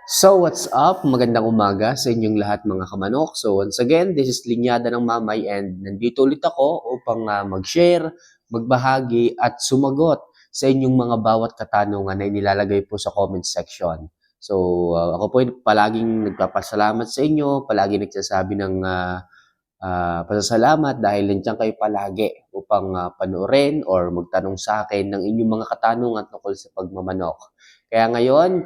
So what's up? Magandang umaga sa inyong lahat mga kamanok. So once again, this is Linyada ng Mamay and nandito ulit ako upang mag-share, magbahagi at sumagot sa inyong mga bawat katanungan na inilalagay po sa comment section. So ako po ay palaging nagpapasalamat sa inyo, palagi nagsasabi ng pasasalamat dahil nandiyan kayo palagi upang panoorin or magtanong sa akin ng inyong mga katanungan tungkol sa pagmamanok. Kaya ngayon,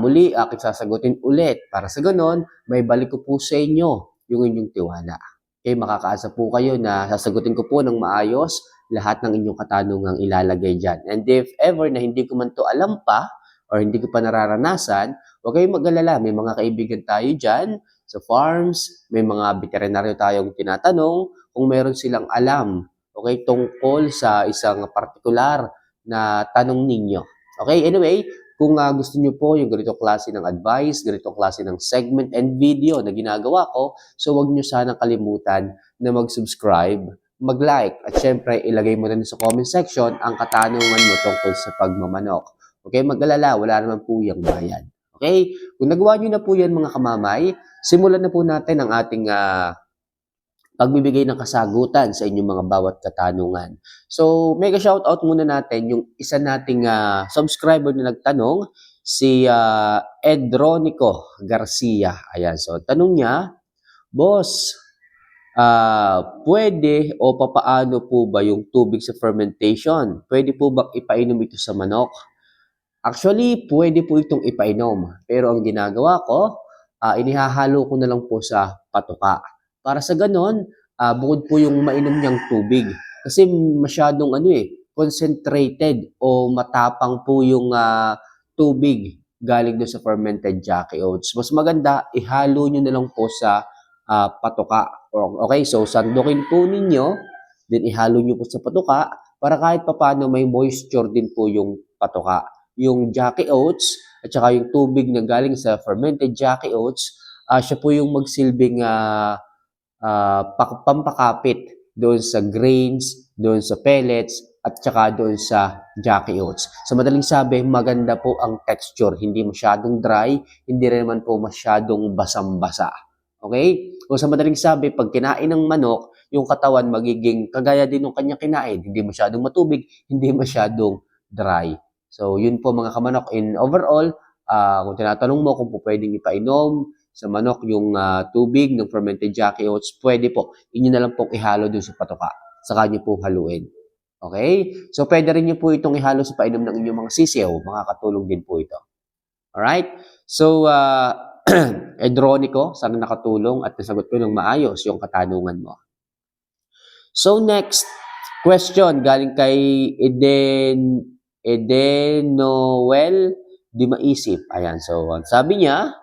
muli aking sasagutin ulit para sa ganon, may balik ko po sa inyo yung inyong tiwala. Okay, makakaasa po kayo na sasagutin ko po ng maayos lahat ng inyong katanungang ilalagay dyan. And if ever na hindi ko man to alam pa or hindi ko pa nararanasan, huwag kayong mag-alala. May mga kaibigan tayo dyan sa farms, may mga veterinaryo tayong tinatanong kung meron silang alam, okay, tungkol sa isang partikular na tanong ninyo. Okay, anyway, kung gusto niyo po yung ganitong klase ng advice, ganitong klase ng segment and video na ginagawa ko, so huwag niyo sanang kalimutan na mag-subscribe, mag-like, at syempre ilagay mo na sa comment section ang katanungan mo tungkol sa pagmamanok. Okay, mag-alala, wala naman po yung bayad. Okay, kung nagawa niyo na po yan mga kamamay, simulan na po natin ang ating pagbibigay ng kasagutan sa inyong mga bawat katanungan. So, mega shoutout muna natin yung isa nating subscriber na nagtanong, si Edronico Garcia. Ayan, so tanong niya, Boss, pwede o papaano po ba yung tubig sa fermentation? Pwede po bang ipainom ito sa manok? Actually, pwede po itong ipainom. Pero ang ginagawa ko, inihahalo ko na lang po sa patuka. Para sa ganon, bukod po yung mainom niyang tubig. Kasi masyadong concentrated o matapang po yung tubig galing doon sa fermented Jackie Oats. Mas maganda, ihalo nyo na lang po sa patuka. Okay, so sandukin po ninyo, then ihalo nyo po sa patuka para kahit papano may moisture din po yung patuka. Yung Jackie Oats at saka yung tubig na galing sa fermented Jackie Oats, siya po yung magsilbing pampakapit doon sa grains, doon sa pellets, at saka doon sa Jackie Oats. Sa madaling sabi, maganda po ang texture. Hindi masyadong dry, hindi rin naman po masyadong basang-basa. Okay? O sa madaling sabi, pag kinain ng manok, yung katawan magiging kagaya din ng kanya kinain. Hindi masyadong matubig, hindi masyadong dry. So, yun po mga kamanok. In overall, kung tinatanong mo kung po pwedeng ipainom sa manok yung tubig ng fermented Jackie Oats, pwede po. Inyo na lang pong ihalo dun sa patuka. Saka nyo po haluin. Okay? So, pwede rin nyo po itong ihalo sa painom ng inyong mga sisiyaw. Makakatulong din po ito. Alright? So, Edronico, sana nakatulong at nasagot ko ng maayos yung katanungan mo. So, next question galing kay Noel Di Maisip. Ayan, so sabi niya,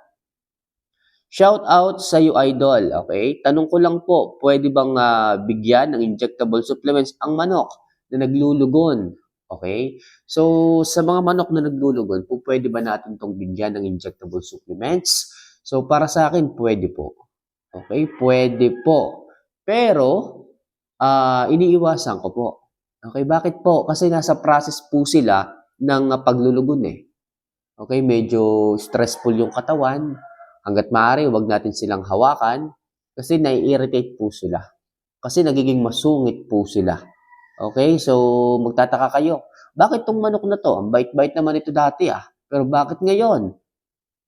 shout out sa iyo idol, okay? Tanong ko lang po, pwede bang bigyan ng injectable supplements ang manok na naglulugon? Okay? So, sa mga manok na naglulugon, po pwede ba natin itong bigyan ng injectable supplements? So, para sa akin, pwede po. Okay? Pwede po. Pero, iniiwasan ko po. Okay, bakit po? Kasi nasa process po sila ng paglulugon eh. Okay, medyo stressful yung katawan. Hanggat maaari, huwag natin silang hawakan kasi nai-irritate po sila. Kasi nagiging masungit po sila. Okay, so magtataka kayo, bakit tong manok na to? Ang bait-bait naman ito dati Pero bakit ngayon?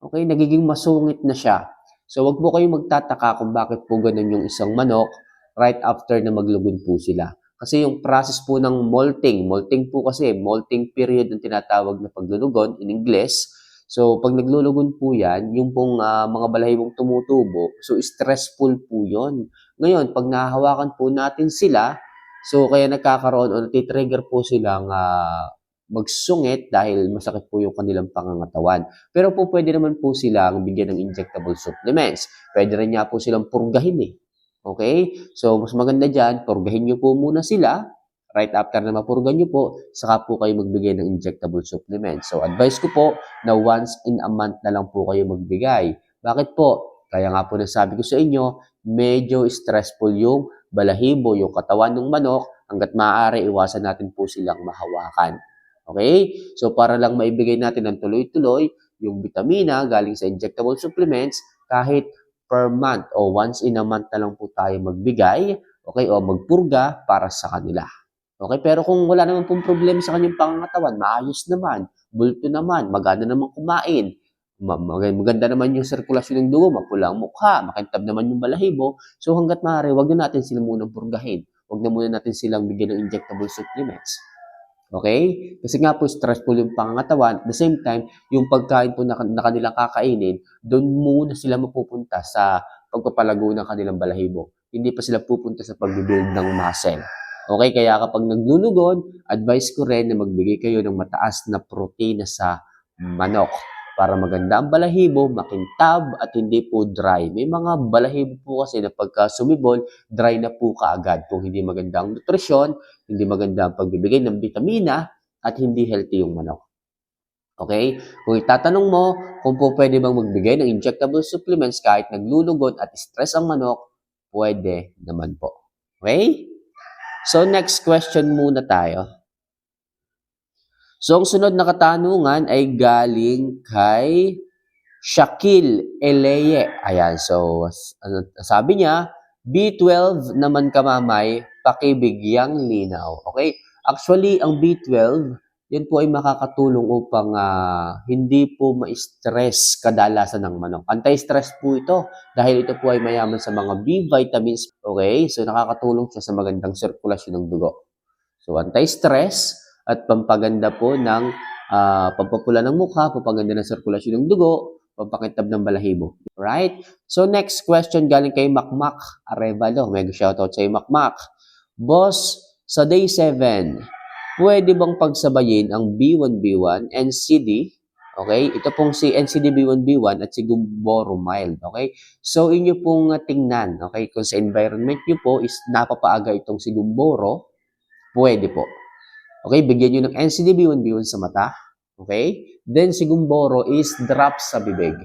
Okay, nagiging masungit na siya. So wag po kayong magtataka kung bakit po ganun yung isang manok right after na maglugon po sila. Kasi yung process po ng molting po kasi, molting period ang tinatawag na paglulugon in English. So, pag naglulugon po yan, yung pong mga balahibong tumutubo, so stressful po yon. Ngayon, pag nahahawakan po natin sila, so kaya nagkakaroon o natitrigger po silang magsungit dahil masakit po yung kanilang pangangatawan. Pero po pwede naman po silang bigyan ng injectable supplements. Pwede rin nga po silang purgahin eh. Okay? So, mas maganda dyan, purgahin nyo po muna sila. Right after na mapurgan nyo po, saka po kayo magbigay ng injectable supplements. So, advice ko po na once in a month na lang po kayo magbigay. Bakit po? Kaya nga po nasabi ko sa inyo, medyo stressful yung balahibo, yung katawan ng manok, hanggat maaari, iwasan natin po silang mahawakan. Okay? So, para lang maibigay natin ng tuloy-tuloy, yung vitamina galing sa injectable supplements kahit per month o once in a month na lang po tayo magbigay, okay, o magpurga para sa kanila. Okay, pero kung wala naman pong problema sa kanyang pangangatawan, maayos naman, bulto naman, magana naman kumain, maganda naman yung sirkulasyon ng dugo, mapula ang mukha, makintab naman yung balahibo, so hangga't maaari, wag na natin sila munang purgahin. Wag na muna natin silang bigyan ng injectable supplements. Okay? Kasi nga po, stressful yung pangangatawan. At the same time, yung pagkain po na kanilang kakainin, doon muna sila mapupunta sa pagpapalago ng kanilang balahibo. Hindi pa sila pupunta sa pag-build ng muscle. Okay? Kaya kapag naglulugod, advice ko rin na magbigay kayo ng mataas na protina sa manok para maganda ang balahibo, makintab at hindi po dry. May mga balahibo po kasi na pagka sumibol, dry na po kaagad kung hindi maganda ang nutrisyon, hindi maganda ang pagbibigay ng vitamina at hindi healthy yung manok. Okay? Kung itatanong mo kung po pwede bang magbigay ng injectable supplements kahit naglulugod at stress ang manok, pwede naman po. Okay? So next question muna tayo. So ang sunod na katanungan ay galing kay Shakil Eleye. Ayan, so sabi niya, B12 naman kamamay, pakibigyang linaw. Okay? Actually, ang B12, yan po ay makakatulong upang hindi po ma-stress kadalasan ng manok. Anti-stress po ito dahil ito po ay mayaman sa mga B vitamins. Okay? So nakakatulong siya sa magandang sirkulasyon ng dugo. So anti-stress at pampaganda po ng pampapula ng mukha, pampaganda ng sirkulasyon ng dugo, pampakintab ng balahibo. Right? So next question galing kay Makmak Arevalo. Mega shoutout sa Makmak. Boss, sa day 7, pwede bang pagsabayin ang B1B1, NCD? Okay? Ito pong si NCD B1B1 at si Gumboro Mild. Okay? So inyo pong tingnan. Okay? Kung sa environment nyo po is napapaaga itong si Gumboro, pwede po. Okay? Bigyan nyo ng NCD B1B1 sa mata. Okay? Then si Gumboro is drop sa bibig.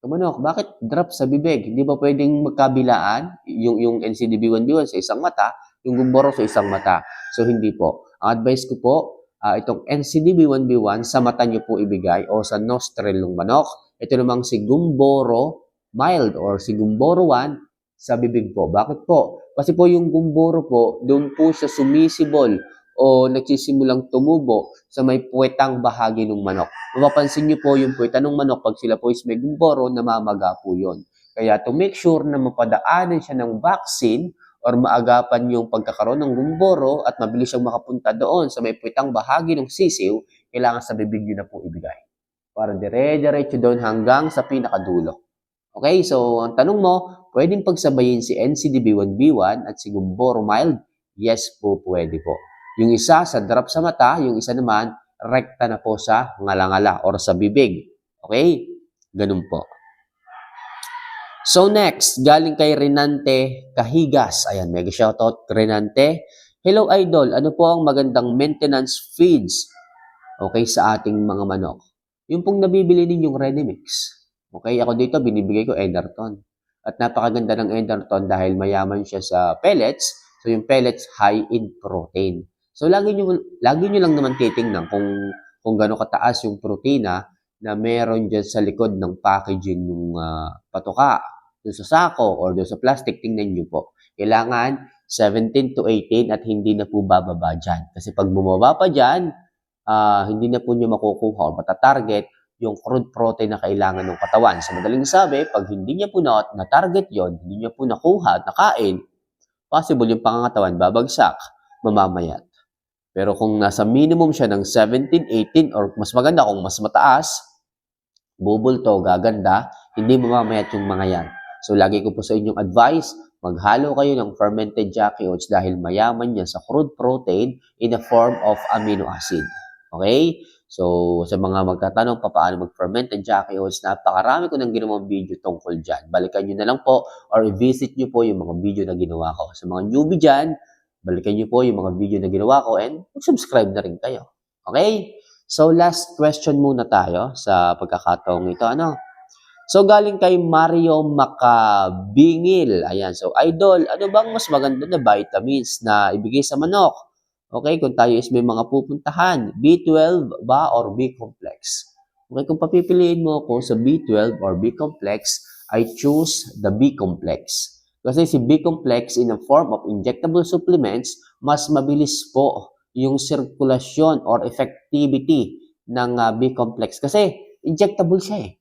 Manok, bakit drop sa bibig? Hindi ba pwedeng magkabilaan yung NCDB1B1 sa isang mata, yung Gumboro sa isang mata? So, hindi po. Ang advice ko po, itong NCDB1B1 sa mata nyo po ibigay o sa nostril ng manok. Ito namang si Gumboro mild or si Gumboro 1 sa bibig po. Bakit po? Kasi po yung Gumboro po, doon po siya sumisibol o nagsisimulang tumubo sa may puwetang bahagi ng manok. Mapapansin niyo po yung puweta ng manok pag sila po is may Gumboro, namamaga po yun. Kaya to make sure na mapadaanan siya ng vaccine or maagapan yung pagkakaroon ng Gumboro at mabilis siyang makapunta doon sa may puwetang bahagi ng sisiw, kailangan sa bibig niyo na po ibigay. Para dire-diretso doon hanggang sa pinakadulo. Okay, so ang tanong mo, pwedeng pagsabayin si NCDB1B1 at si Gumboro Mild? Yes po, pwede po. Yung isa sa drop sa mata, yung isa naman rekta na po sa ngala-ngala or sa bibig. Okay? Ganun po. So next, galing kay Renante Kahigas. Ayan, mega shoutout Renante. Hello Idol, ano po ang magandang maintenance feeds okay sa ating mga manok? Yung pong nabibili ninyong Renimix. Okay, ako dito binibigay ko Enderton. At napakaganda ng Enderton dahil mayaman siya sa pellets. So yung pellets high in protein. So lagi nyo lang naman titingnan kung gaano kataas yung protina na meron dyan sa likod ng packaging ng patuka, doon sa sako or doon sa plastic, tingnan nyo po. Kailangan 17 to 18 at hindi na po bababa dyan. Kasi pag bumaba pa dyan, hindi na po nyo makukuha o matatarget yung crude protein na kailangan ng katawan. Sa madaling sabi, pag hindi niya po na-target yon, hindi niya po nakuha at nakain, possible yung pangangatawan babagsak, mamamayat. Pero kung nasa minimum siya ng 17, 18, or mas maganda kung mas mataas, bubulto, gaganda, hindi mamamayat yung mga yan. So, lagi ko po sa inyong advice, maghalo kayo ng fermented Jackie oats dahil mayaman yan sa crude protein in the form of amino acid. Okay? So, sa mga magtatanong paano mag-fermented Jackie oats, napakarami ko ng ginawang video tungkol dyan. Balikan nyo na lang po or visit nyo po yung mga video na ginawa ko. Sa mga newbie dyan, balikan nyo po yung mga video na ginawa ko and subscribe na rin kayo. Okay? So, last question muna tayo sa pagkakataong ito. So, galing kay Mario Makabingil. Ayan. So, Idol, ano bang mas maganda na vitamins na ibigay sa manok? Okay, kung tayo is may mga pupuntahan, B12 ba or B-complex? Okay, kung papipiliin mo ako sa B12 or B-complex, I choose the B-complex. Kasi si B-complex in a form of injectable supplements, mas mabilis po yung sirkulasyon or effectivity ng B-complex. Kasi injectable siya eh.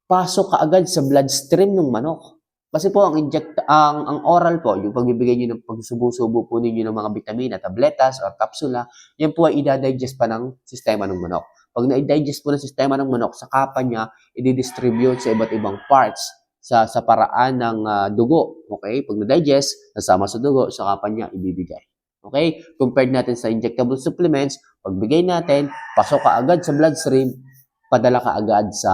Pasok kaagad sa bloodstream ng manok. Kasi po ang oral po, yung pagbibigay niyo ng pagsubo-subo po ninyo ng mga bitamina, tabletas or kapsula, yan po ay i-digest pa ng sistema ng manok. Pag na-digest po ng sistema ng manok, saka pa niya i-distribute sa iba't ibang parts sa paraan ng dugo. Okay? Pag na-digest, nasama sa dugo, saka pa niya ibibigay. Okay? Compared natin sa injectable supplements, pagbigay natin, pasok kaagad sa bloodstream, padala ka agad sa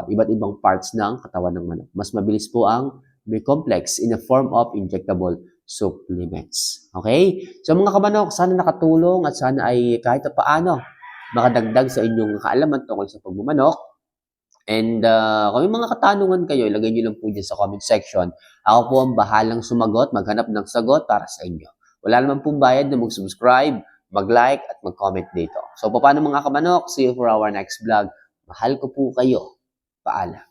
iba't ibang parts ng katawan ng manok. Mas mabilis po ang B-complex in a form of injectable supplements. Okay? So mga kamanok, sana nakatulong at sana ay kahit paano makadagdag sa inyong kaalaman tungkol sa pagbumanok. And kung may mga katanungan kayo, ilagay nyo lang po dyan sa comment section. Ako po ang bahalang sumagot, maghanap ng sagot para sa inyo. Wala naman pong bayad na mag-subscribe, mag-like, at mag-comment dito. So, paano mga kamanok? See you for our next vlog. Mahal ko po kayo. Paalam.